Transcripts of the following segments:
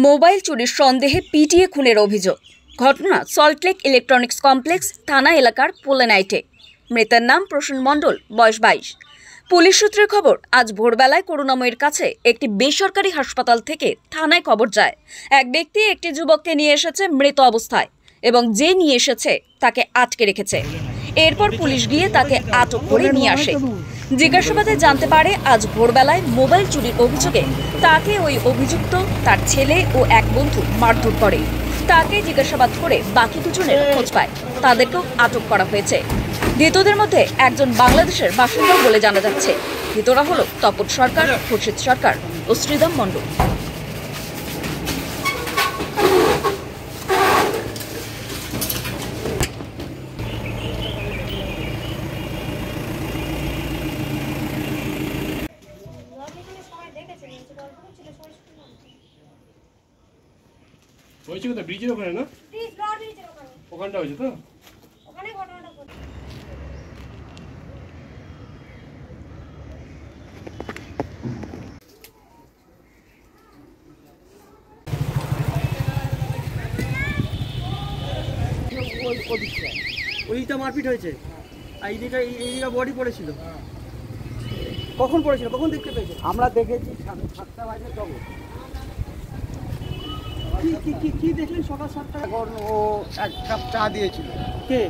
Mobile চুরির সন্দেহে পিটিয়ে খুনের অভিযোগ। ঘটনা সল্টলেক ইলেকট্রনিক্স কমপ্লেক্স থানা এলাকার পোলেনাইটে। মৃতের নাম প্রসূন মণ্ডল, বয়স 22। পুলিশ সূত্রের খবর, আজ ভোরবেলায় করুণাময়ীর কাছে একটি বেসরকারি হাসপাতাল থেকে থানায় খবর যায় এক ব্যক্তি একটি যুবককে নিয়ে এসেছে মৃত অবস্থায় এবং যে নিয়ে এসেছে তাকে আটকে রেখেছে। এরপর পুলিশ গিয়ে তাকে আটক করে নিয়ে আসে। জিজ্ঞাসাবাদে জানতে পারে আজ ভোরবেলায় মোবাইল চুরির অভিযোগে তাকে ওই অভিযুক্ত তার ছেলে ও এক বন্ধু মারধর করে। তাকে জিজ্ঞাসাবাদ করে বাকি দুজনের খোঁজ পায়, তাদেরকেও আটক করা হয়েছে। ধৃতদের মধ্যে একজন বাংলাদেশের বাসিন্দা বলে জানা যাচ্ছে। ধৃতরা হলো তপন সরকার, খুরশিদ সরকার ও শ্রীদাম মণ্ডল। হয়েছে কোথায়? ব্রিজের ওখানে না? ওখানটা হয়েছে তো? ওইটা মারপিট হয়েছে, আর এইদিকে বডি পড়েছিল। কখন পড়েছিল, কখন দেখতে পেয়েছে? আমরা দেখেছি 7টা বাজে তখন। কি দেখলেন সকাল 7টা? এখন ও 1 কাপ চা দিয়েছিল। কে?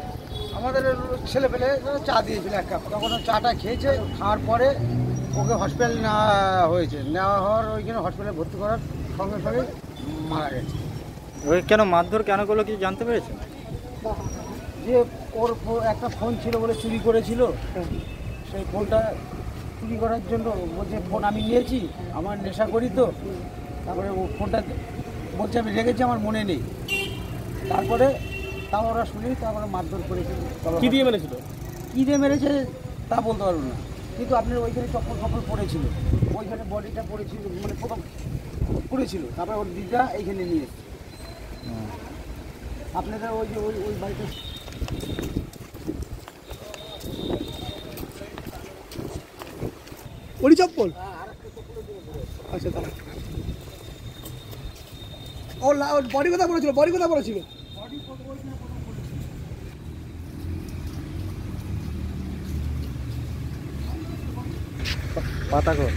আমাদের ছেলে পেলে চা দিয়েছিল 1 কাপ। তখন ও চাটা খেয়েছে, খাওয়ার পরে ওকে হসপিটাল নেওয়া হয়েছে। নেওয়া হওয়ার ওইখানে হসপিটালে ভর্তি করার সঙ্গে সঙ্গে মারা গেছে। ওই কেন মারধর কেন করলো কি জানতে পেরেছে? যে ওর একটা ফোন ছিল বলে চুরি করেছিল, সেই ফোনটা চুরি করার জন্য বলছে ফোন আমি নিয়েছি, আমার নেশা করি তো। তারপরে ও ফোনটা বলছে আমি রেখেছি, আমার মনে নেই। তারপরে তাও ওরা শুনি, তারপরে মারধর করেছে। কি দিয়ে মেরেছিল? কী দিয়ে মেরেছে তা বলতে পারবো না, কিন্তু আপনার ওইখানে চপ্পল ফপ্পল পড়েছিল, ওইখানে বডিটা পড়েছিল, মানে প্রথম পড়েছিল। তারপরে ওর দিদা এইখানে নিয়ে এসেছে। আপনাদের ওই যে ওই বাড়িতে ওই চপ্পল? আচ্ছা, তাহলে ওর বডি কোথায় পড়েছিল? বডি কোথায় পড়েছিল? পাতা কর।